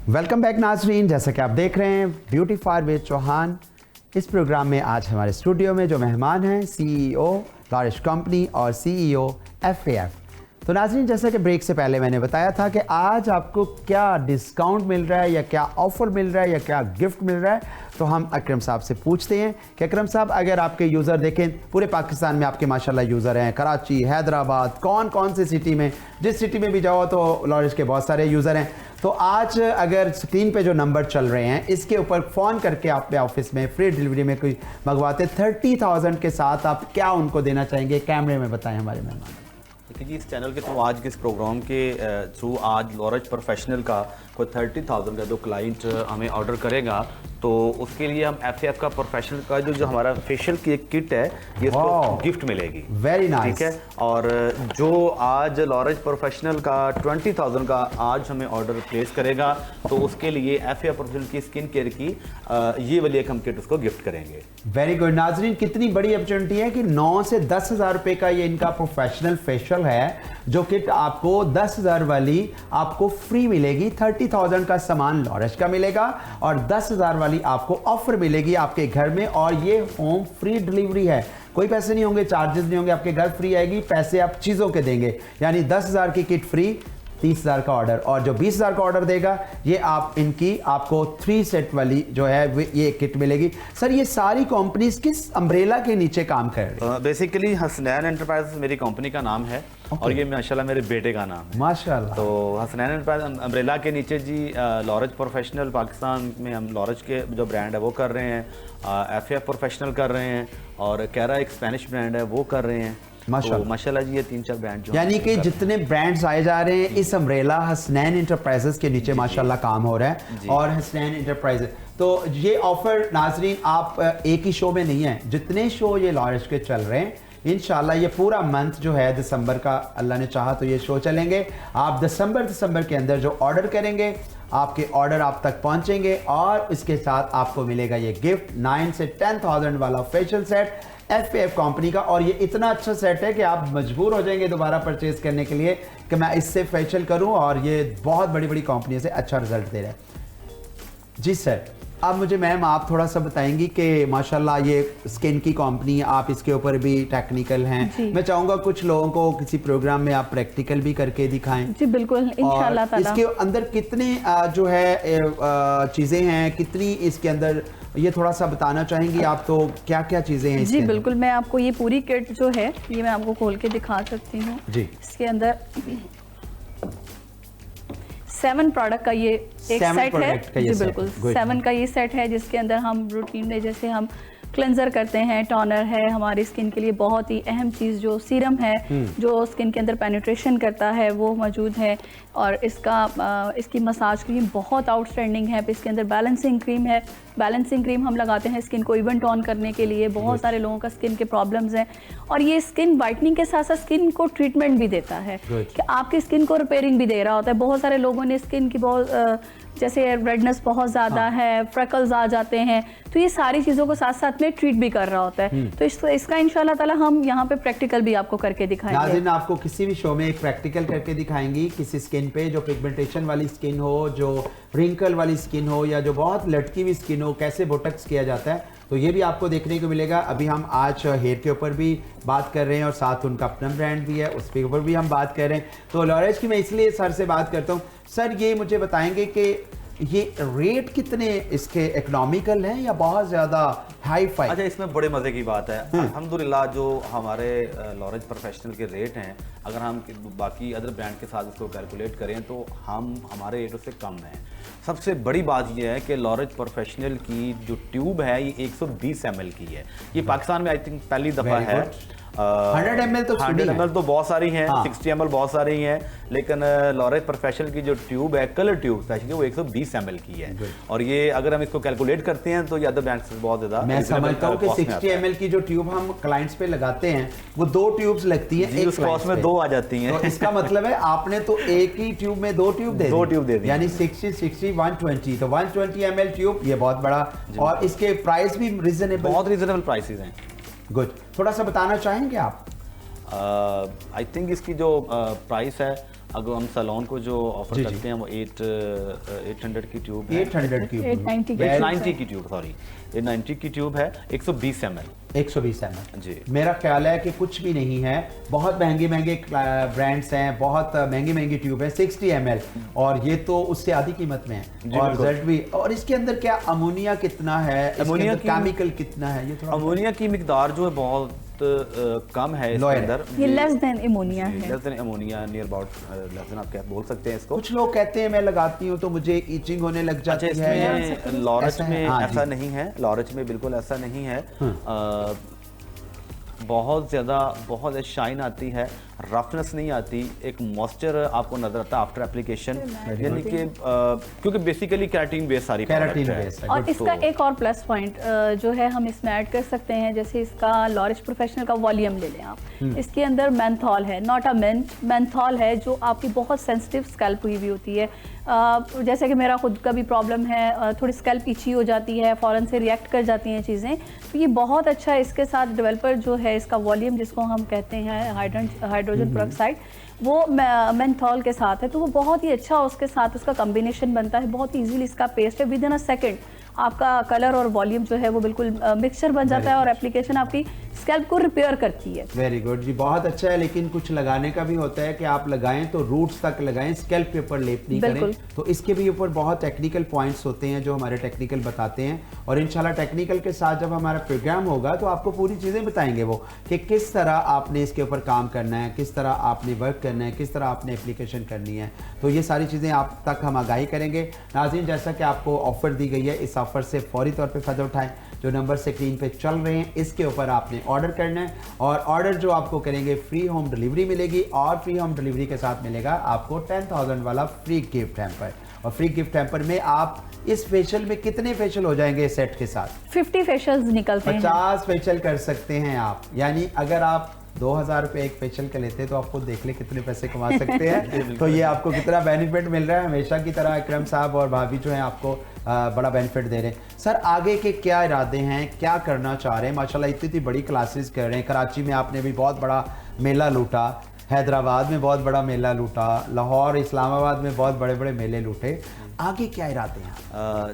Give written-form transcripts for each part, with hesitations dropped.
Welcome back नाजरीन, जैसा कि आप देख रहे हैं ब्यूटी फॉर विद चौहान। इस प्रोग्राम में आज हमारे स्टूडियो में जो मेहमान हैं सीईओ लॉरिश कंपनी और सीईओ FAF। तो नाजरीन, जैसा कि ब्रेक से पहले मैंने बताया था कि आज आपको क्या डिस्काउंट मिल रहा है या क्या ऑफ़र मिल रहा है या क्या गिफ्ट मिल रहा है, तो हम अकरम साहब से पूछते हैं कि अकरम साहब, अगर आपके यूज़र देखें, पूरे पाकिस्तान में आपके माशाल्लाह यूज़र हैं, कराची, हैदराबाद, कौन कौन सी सिटी में, जिस सिटी में भी जाओ तो लॉरिश के बहुत सारे यूज़र हैं। तो आज अगर स्क्रीन पे जो नंबर चल रहे हैं इसके ऊपर फ़ोन करके आप ऑफिस में फ्री डिलीवरी में कोई मंगवाते 30,000 के साथ, आप क्या उनको देना चाहेंगे? कैमरे में बताएं हमारे मेहमान। देखिए जी, इस चैनल के थ्रू आज के इस प्रोग्राम के थ्रू आज लॉरिश प्रोफेशनल का कोई 30,000 का जो क्लाइंट हमें ऑर्डर करेगा तो उसके लिए हम FAF का प्रोफेशनल का जो हमारा फेशियल की एक किट है ये उसको गिफ्ट मिलेगी। Very nice. ठीक है, और जो आज लॉरिश प्रोफेशनल का 20,000 का आज हमें ऑर्डर प्लेस करेगा तो उसके लिए FAF प्रोफेशनल की स्किन केयर की ये वाली एक हम किट उसको गिफ्ट करेंगे। Very good. नाजरीन, कितनी बड़ी अपॉर्चुनिटी है कि 9 से 10,000 रुपए का ये इनका प्रोफेशनल फेशियल है, जो किट आपको 10,000 वाली आपको फ्री मिलेगी। 30,000 का सामान लॉरिश का मिलेगा और 10,000 वाली आपको ऑफर मिलेगी आपके घर में, और ये होम फ्री डिलीवरी है। कोई पैसे नहीं होंगे, चार्जेस नहीं होंगे, आपके घर फ्री आएगी, पैसे आप चीज़ों के देंगे। यानी 10,000 की किट फ्री, 30,000 का ऑर्डर, और जो 20,000 का ऑर्डर देगा ये आपको 3 सेट वाली जो है ये किट मिलेगी। सर, ये सारी कंपनीज किस अम्ब्रेला के नीचे काम कर रही हैं? बेसिकली हसनैन एंटरप्राइज मेरी कंपनी का नाम है। और ये माशाल्लाह मेरे बेटे का नाम है। माशाल्लाह। तो हसनैन एंटरप्राइज अम्ब्रेला के नीचे जी लॉरिश प्रोफेशनल पाकिस्तान में हम लॉरिश के जो ब्रांड है वो कर रहे हैं, FAF प्रोफेशनल कर रहे हैं, और कैरा एक स्पेनिश ब्रांड है वो कर रहे हैं। माशाल्लाह जी, ये 3-4 ब्रांड जो यानी कि जितने ब्रांड्स आए जा रहे हैं इस अम्ब्रेला हसनैन एंटरप्राइजेस के नीचे माशाल्लाह काम हो रहा है। और हसनैन एंटरप्राइजेस, तो ये ऑफर नाजरीन आप एक ही शो में नहीं है, जितने शो ये लॉरिश के चल रहे हैं इंशाल्लाह ये पूरा मंथ जो है दिसंबर का, अल्लाह ने चाहा तो ये शो चलेंगे। आप दिसंबर के अंदर जो ऑर्डर करेंगे आपके ऑर्डर आप तक पहुंचेंगे और इसके साथ आपको मिलेगा ये गिफ्ट 9 से 10,000 वाला फेशियल सेट FAF कंपनी का। और ये इतना अच्छा सेट है कि आप मजबूर हो जाएंगे दोबारा परचेज करने के लिए कि मैं इससे फेशियल करूं, और ये बहुत बड़ी बड़ी कंपनी से अच्छा रिजल्ट दे रहा है। जी सर, अब मुझे मैम आप थोड़ा सा बताएंगी कि माशाल्लाह ये स्किन की कंपनी, आप इसके ऊपर भी टेक्निकल हैं। मैं चाहूँगा कुछ लोगों को किसी प्रोग्राम में आप प्रैक्टिकल भी करके दिखाएं। जी बिल्कुल, इंशाल्लाह ताला। इसके अंदर कितने जो है चीज़ें हैं, कितनी इसके अंदर ये थोड़ा सा बताना चाहेंगी आप, तो क्या क्या चीज़ें हैं? जी बिल्कुल, मैं आपको ये पूरी किट जो है ये मैं आपको खोल के दिखा सकती हूँ। जी, इसके अंदर 7 प्रोडक्ट का ये एक सेट है। जी बिल्कुल, 7 का ये सेट है जिसके अंदर हम रूटीन में जैसे हम क्लेंजर करते हैं, टोनर है, हमारी स्किन के लिए बहुत ही अहम चीज़ जो सीरम है जो स्किन के अंदर पेनिट्रेशन करता है वो मौजूद है, और इसकी मसाज क्रीम बहुत आउटस्टैंडिंग है। इसके अंदर बैलेंसिंग क्रीम है। बैलेंसिंग क्रीम हम लगाते हैं स्किन को इवन टोन करने के लिए। बहुत सारे लोगों का स्किन के प्रॉब्लम्स हैं, और ये स्किन वाइटनिंग के साथ साथ स्किन को ट्रीटमेंट भी देता है कि आपकी स्किन को रिपेयरिंग भी दे रहा होता है। बहुत सारे लोगों ने स्किन की बहुत जैसे रेडनेस बहुत ज़्यादा है, फ्रेकल्स आ जाते हैं, तो ये सारी चीज़ों को साथ साथ में ट्रीट भी कर रहा होता है। तो इसका इंशाल्लाह ताला हम यहाँ पे प्रैक्टिकल भी आपको करके दिखाएंगे। नाज़रीन, आपको किसी भी शो में एक प्रैक्टिकल करके दिखाएंगी किसी स्किन पे, जो पिगमेंटेशन वाली स्किन हो, जो रिंकल वाली स्किन हो, या जो बहुत लटकी हुई स्किन हो, कैसे बोटक्स किया जाता है, तो ये भी आपको देखने को मिलेगा। अभी हम आज हेयर के ऊपर भी बात कर रहे हैं और साथ उनका अपना ब्रांड भी है, उसके ऊपर भी हम बात कर रहे हैं। तो लॉरिश की मैं इसलिए सर से बात करता हूँ। सर, ये मुझे बताएंगे कि ये रेट कितने इसके इकोनॉमिकल हैं या बहुत ज़्यादा हाई फाई? अच्छा, इसमें बड़े मज़े की बात है, अल्हम्दुलिल्लाह जो हमारे लॉरिश प्रोफेशनल के रेट हैं, अगर हम बाकी अदर ब्रांड के साथ इसको कैलकुलेट करें तो हमारे रेटों से कम हैं। सबसे बड़ी बात यह है कि लॉरिश प्रोफेशनल की जो ट्यूब है ये 120 ml की है। ये पाकिस्तान में आई थिंक पहली दफ़ा है। 100 ml तो 100 ml तो बहुत सारी हैं, 60 ml बहुत सारी हैं, लेकिन लॉरिश प्रोफेशनल की जो ट्यूब है, कलर ट्यूब स्पेशली, वो 120 ml की है। और ये अगर हम इसको कैलकुलेट करते हैं तो ये अदर ब्रांड से बहुत ज़्यादा। मैं समझता हूँ कि 60 ml की जो ट्यूब हम क्लाइंट्स पे लगाते हैं वो 2 ट्यूब्स लगती हैं, एक कॉस्ट में 2 आ जाती हैं। तो इसका मतलब है आपने तो एक ही ट्यूब में 2 ट्यूब दे दी, यानी 60 120, तो 120 ml ट्यूब, ये बहुत बड़ा। और इसके प्राइस भी रीजनेबल, बहुत रीजनेबल प्राइसेस हैं। गुड, थोड़ा सा बताना चाहेंगे आप? आई थिंक इसकी जो प्राइस है अगर हम सैलून को जो ऑफर करते हैं वो 800 की ट्यूब है, 800 की 890 की ट्यूब, सॉरी 890 की ट्यूब है, 120 ml 120 ml जी। मेरा ख्याल है कि कुछ भी नहीं है, बहुत महंगे महंगे ब्रांड्स हैं, बहुत महंगी महंगी ट्यूब है 60 ml, और ये तो उससे आधी कीमत में है। और जेड भी, और इसके अंदर क्या अमोनिया कितना है, अमोनिया केमिकल कितना है, ये थोड़ा अमोनिया की मिकदार जो है बहुत कम है इसके अंदर, ये लेस देन अमोनिया है, less than ammonia, near about less than, आप क्या बोल सकते हैं इसको। कुछ लोग कहते हैं मैं लगाती हूँ तो मुझे ईचिंग होने लग जाती है। इसमें लॉरेज में ऐसा जी। नहीं है, लॉरेज में बिल्कुल ऐसा नहीं है। बहुत ज़्यादा शाइन आती है, रफनेस नहीं आती, एक मॉइस्चर आपको नजर आता है आफ्टर एप्लीकेशन, यानी कि क्योंकि बेसिकली केराटिन बेस सारी केराटिन product है। बेस है। और इसका एक और प्लस पॉइंट जो है हम इसमें ऐड कर सकते हैं, जैसे इसका लॉरिश प्रोफेशनल का वॉल्यूम ले लें आप, इसके अंदर मेंथॉल है, नॉट अ मिंट, मेंथॉल है जो आपकी बहुत सेंसिटिव स्कैल्प हुई हुई होती है। जैसे कि मेरा खुद का भी प्रॉब्लम है, थोड़ी स्कैल्प इची हो जाती है, फ़ौरन से रिएक्ट कर जाती हैं चीज़ें, तो ये बहुत अच्छा है। इसके साथ डेवलपर जो है इसका वॉल्यूम जिसको हम कहते हैं हाइड्रोजन पेरोक्साइड, वो मेंथॉल के साथ है, तो वो बहुत ही अच्छा उसके साथ उसका कॉम्बिनेशन बनता है, बहुत ईजीली इसका पेस्ट है, विद इन अ सेकेंड आपका कलर और वॉल्यूम जो है वो बिल्कुल मिक्सचर बन जाता है और एप्लीकेशन आपकी स्कैल्प को रिपेयर करती है। वेरी गुड जी, बहुत अच्छा है। लेकिन कुछ लगाने का भी होता है कि आप लगाएं तो रूट्स तक लगाएं, स्कैल्प के ऊपर लेप नहीं करें। तो इसके भी ऊपर बहुत टेक्निकल पॉइंट्स होते हैं जो हमारे टेक्निकल बताते हैं, और इंशाल्लाह टेक्निकल के साथ जब हमारा प्रोग्राम होगा तो आपको पूरी चीज़ें बताएंगे वो कि किस तरह आपने इसके ऊपर काम करना है, किस तरह आपने वर्क करना है, किस तरह आपने एप्लीकेशन करनी है। तो ये सारी चीज़ें आप तक हम आगाही करेंगे। नाज़रीन, जैसा कि आपको ऑफ़र दी गई है, इस ऑफ़र से फौरी तौर पे फ़ायदा उठाएं। जो नंबर स्क्रीन पे चल रहे हैं इसके ऊपर आपने ऑर्डर करना है, और ऑर्डर जो आपको करेंगे फ्री होम डिलीवरी मिलेगी, और फ्री होम डिलीवरी के साथ मिलेगा आपको 10,000 वाला फ्री गिफ्ट हैम्पर। और फ्री गिफ्ट हैम्पर में आप इस फेशियल में कितने फेशियल हो जाएंगे इस सेट के साथ? 50 फेशियल्स निकलते हैं, 50 फेशियल कर सकते हैं आप। यानी अगर आप 2000 रुपये एक फेशियल के लेते हैं तो आपको देख ले कितने पैसे कमा सकते हैं। तो ये आपको कितना बेनिफिट मिल रहा है। हमेशा की तरह इकरम साहब और भाभी जो हैं आपको बड़ा बेनिफिट दे रहे हैं। सर, आगे के क्या इरादे हैं, क्या करना चाह रहे हैं? माशाल्लाह इतनी बड़ी क्लासेस कर रहे हैं। कराची में आपने भी बहुत बड़ा मेला लूटा, हैदराबाद में बहुत बड़ा मेला लूटा, लाहौर इस्लामाबाद में बहुत बड़े बड़े मेले लूटे। आगे क्या इरादे हैं?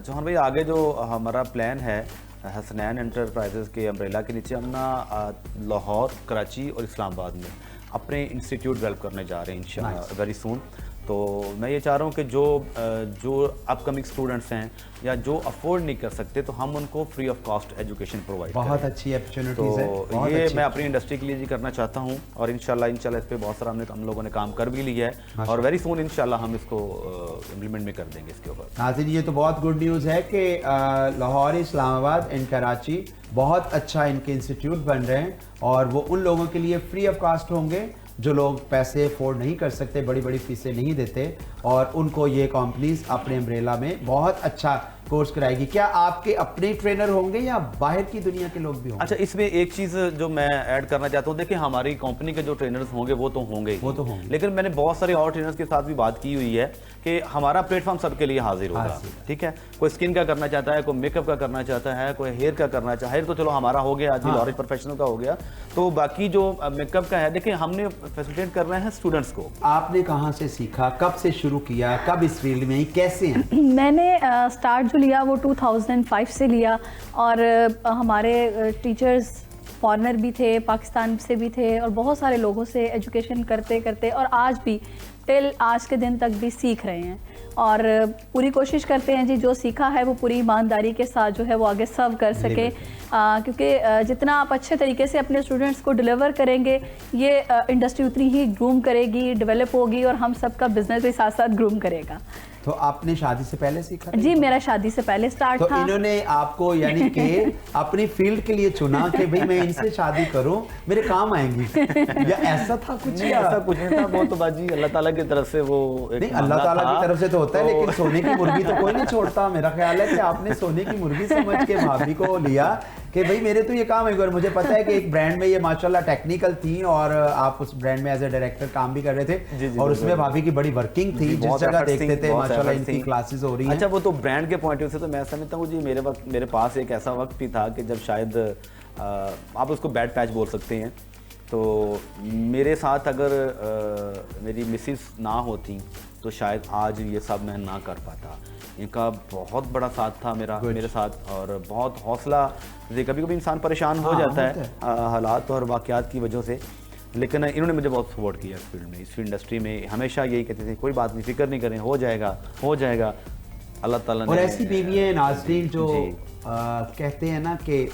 जौहर भाई, आगे जो हमारा प्लान है हसनैन एंटरप्राइजेज़ के अम्ब्रेला के नीचे हम ना लाहौर, कराची और इस्लामाबाद में अपने इंस्टीट्यूट डेवलप करने जा रहे हैं इंशाल्लाह वेरी सून। तो मैं ये चाह रहा हूँ कि जो अपकमिंग स्टूडेंट्स हैं या जो अफोर्ड नहीं कर सकते, तो हम उनको free of cost education provide करें। बहुत अच्छी अपॉर्चुनिटीज है। तो ये मैं अपनी इंडस्ट्री के लिए जी करना चाहता हूँ, और इंशाल्लाह इस पे बहुत सारा हम लोगों ने काम कर भी लिया है, और वेरी सून इंशाल्लाह हम इसको इम्प्लीमेंट भी कर देंगे इसके ऊपर। नाज़रीन, ये तो बहुत गुड न्यूज़ है कि लाहौर, इस्लामाबाद एंड कराची बहुत अच्छा इनके इंस्टीट्यूट बन रहे हैं, और वो उन लोगों के लिए फ्री ऑफ कॉस्ट होंगे जो लोग पैसे अफोर्ड नहीं कर सकते, बड़ी बड़ी फीसें नहीं देते, और उनको ये कंपनीज अपने अम्ब्रेला में बहुत अच्छा कोर्स कराएगी। क्या आपके अपने ट्रेनर होंगे या बाहर की दुनिया के लोग भी होंगे? अच्छा, इसमें एक चीज़ जो मैं ऐड करना चाहता हूँ, देखिए हमारी कंपनी के जो ट्रेनर्स होंगे वो तो होंगे ही, लेकिन मैंने बहुत सारे और ट्रेनर्स के साथ भी बात की हुई है कि हमारा प्लेटफॉर्म सबके लिए हाजिर होगा। ठीक है, कोई स्किन का करना चाहता है, कोई मेकअप का करना चाहता है, कोई हेयर का करना चाहता है। हेयर तो चलो हमारा हो गया, आज लॉरेज प्रोफेशनल का हो गया, तो बाकी जो मेकअप का है, देखिए हमने फैसिलिटेट कर रहे हैं स्टूडेंट्स को। आपने कहाँ से सीखा, कब से शुरू किया, कब इस फील्ड में, कैसे हैं? मैंने स्टार्ट जो लिया वो 2005 से लिया, और हमारे टीचर्स फॉरेनर भी थे, पाकिस्तान से भी थे, और बहुत सारे लोगों से एजुकेशन करते करते, और आज भी टिल आज के दिन तक भी सीख रहे हैं, और पूरी कोशिश करते हैं जी जो सीखा है वो पूरी ईमानदारी के साथ जो है वो आगे सर्व कर सके, क्योंकि जितना आप अच्छे तरीके से अपने स्टूडेंट्स को डिलीवर करेंगे, ये इंडस्ट्री उतनी ही ग्रूम करेगी, डेवलप होगी, और हम सबका बिजनेस भी साथ साथ ग्रूम करेगा। तो आपने शादी से पहले सीखा? जी, मेरा शादी से पहले स्टार्ट तो था। इन्होंने आपको यानी कि अपनी फील्ड के लिए चुना कि भाई मैं इनसे शादी करूं, मेरे काम आएंगी, या ऐसा था कुछ? नहीं, ऐसा कुछ नहीं था, वो तो बाजी अल्लाह ताला की तरफ से वो नहीं, अल्लाह ताला की तरफ से तो होता है, लेकिन सोने की मुर्गी तो कोई नहीं छोड़ता। मेरा ख्याल है कि आपने सोने की मुर्गी समझ के भाभी को लिया कि भाई मेरे तो ये काम है। और मुझे पता है कि एक ब्रांड में ये माशाल्लाह टेक्निकल थी, और आप उस ब्रांड में एज ए डायरेक्टर काम भी कर रहे थे, और उसमें भाभी की बड़ी वर्किंग थी, जिस जगह देखते थे माशाल्लाह इनकी क्लासेस हो रही हैं। अच्छा, वो तो ब्रांड के पॉइंट ऑफ व्यू से तो मैं समझता हूँ जी, मेरे पास एक ऐसा वक्त भी था कि जब शायद आप उसको बैड पैच बोल सकते हैं तो मेरे साथ अगर मेरी मिसिस ना होती तो शायद आज ये सब मैं ना कर पाता। इनका बहुत बड़ा साथ था मेरे साथ, और बहुत हौसला। जैसे कभी कभी इंसान परेशान हो जाता है हालात और वाक़यात की वजह से, लेकिन इन्होंने मुझे बहुत सपोर्ट किया इस फील्ड में, इस इंडस्ट्री में। हमेशा यही कहते थे कोई बात नहीं, फिक्र नहीं करें, हो जाएगा अल्लाह ताला ने। और ऐसी बीवियाँ नाज़रीन जो कहते हैं ना कि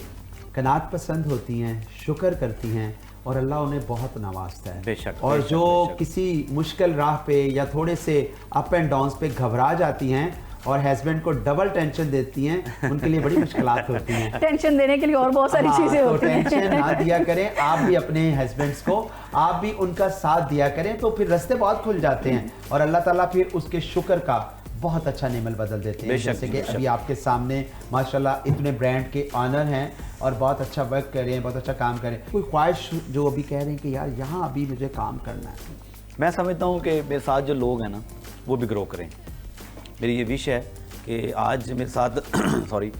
कनात पसंद होती हैं, शुक्र करती हैं और अल्लाह उन्हें बहुत नवाजता है। बेशक। और जो किसी मुश्किल राह पे या थोड़े से अप एंड डाउन्स पे घबरा जाती हैं और हस्बैंड को डबल टेंशन देती हैं, उनके लिए बड़ी मुश्किलात होती हैं। टेंशन देने के लिए और बहुत सारी चीज़ें होती हैं। तो टेंशन ना दिया करें आप भी अपने हस्बैंड्स को, आप भी उनका साथ दिया करें, तो फिर रास्ते बहुत खुल जाते हैं और अल्लाह ताला फिर उसके शुक्र का बहुत अच्छा नेमल बदल देते हैं। जैसे कि अभी आपके सामने माशाल्लाह इतने ब्रांड के ऑनर हैं और बहुत अच्छा वर्क कर रहे हैं, बहुत अच्छा काम कर रहे हैं। कोई ख्वाहिश जो अभी कह रहे हैं कि यार यहाँ अभी मुझे काम करना है? मैं समझता हूँ कि मेरे साथ जो लोग हैं ना वो भी ग्रो करें। मेरी ये विश है कि आज मेरे साथ सॉरी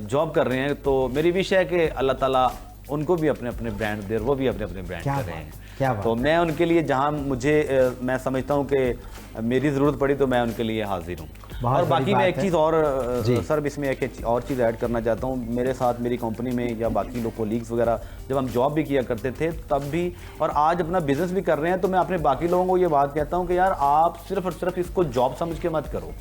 जॉब कर रहे हैं, तो मेरी विश है कि अल्लाह ताला उनको भी अपने अपने ब्रांड दे, वो भी अपने अपने ब्रांड कर रहे हैं। तो मैं उनके लिए जहाँ मुझे मैं समझता हूँ कि मेरी ज़रूरत पड़ी तो मैं उनके लिए हाजिर हूँ। और बाकी मैं एक चीज़ और सर इसमें एक और चीज़ ऐड करना चाहता हूँ। मेरे साथ मेरी कंपनी में या बाकी लोग कोलीग्स वगैरह जब हम जॉब भी किया करते थे तब भी, और आज अपना बिजनेस भी कर रहे हैं, तो मैं अपने बाकी लोगों को ये बात कहता हूँ कि यार आप सिर्फ और सिर्फ इसको जॉब समझ के मत करो।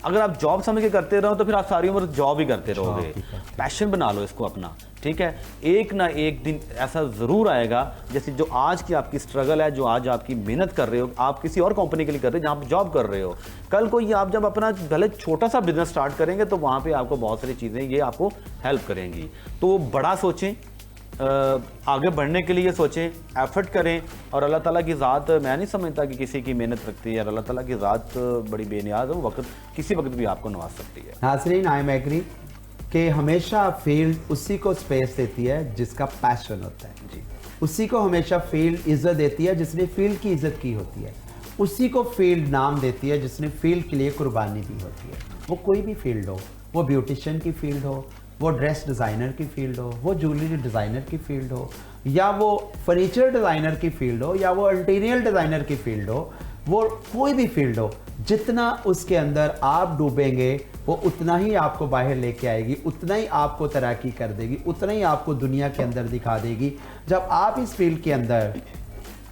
अगर आप जॉब समझ के करते रहो तो फिर आप सारी उम्र जॉब ही करते रहोगे। पैशन बना लो इसको अपना, ठीक है। एक ना एक दिन ऐसा ज़रूर आएगा, जैसे जो आज की आपकी स्ट्रगल है, जो आज आपकी मेहनत कर रहे हो, आप किसी और कंपनी के लिए कर रहे हो जहाँ आप जॉब कर रहे हो, कल को ये आप जब अपना भले छोटा सा बिजनेस स्टार्ट करेंगे तो वहाँ पे आपको बहुत सारी चीज़ें ये आपको हेल्प करेंगी। तो बड़ा सोचें, आगे बढ़ने के लिए सोचें, एफर्ट करें, और अल्लाह ताला की ज़ात, मैं नहीं समझता कि किसी की मेहनत रखती है, और अल्लाह ताला की ज़ात बड़ी बेनियाज़ है, वो वक्त किसी वक्त भी आपको नवाज सकती है। नाज़रीन, आई एम एग्री कि हमेशा फील्ड उसी को स्पेस देती है जिसका पैशन होता है जी। उसी को हमेशा फील्ड इज्जत देती है जिसने फील्ड की इज्जत की होती है। उसी को फील्ड नाम देती है जिसने फील्ड के लिए कुर्बानी दी होती है। वो कोई भी फील्ड हो, वो ब्यूटिशियन की फील्ड हो, वो ड्रेस डिज़ाइनर की फील्ड हो, वो ज्वेलरी डिज़ाइनर की फील्ड हो, या वो फर्नीचर डिज़ाइनर की फील्ड हो, या वो इंटीरियर डिज़ाइनर की फील्ड हो, वो कोई भी फील्ड हो, जितना उसके अंदर आप डूबेंगे वो उतना ही आपको बाहर लेके आएगी, उतना ही आपको तरक्की कर देगी, उतना ही आपको दुनिया के अंदर दिखा देगी। जब आप इस फील्ड के अंदर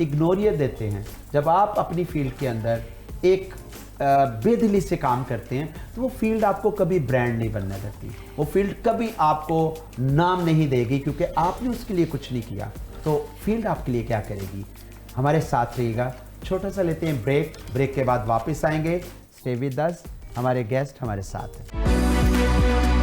इग्नोरियत देते हैं, जब आप अपनी फील्ड के अंदर एक बेदिली से काम करते हैं, तो वो फील्ड आपको कभी ब्रांड नहीं बनने देती, वो फील्ड कभी आपको नाम नहीं देगी, क्योंकि आपने उसके लिए कुछ नहीं किया। तो फील्ड आपके लिए क्या करेगी? हमारे साथ रहिएगा। छोटा सा लेते हैं ब्रेक के बाद वापस आएंगे। स्टे विद अस, हमारे गेस्ट हमारे साथ हैं।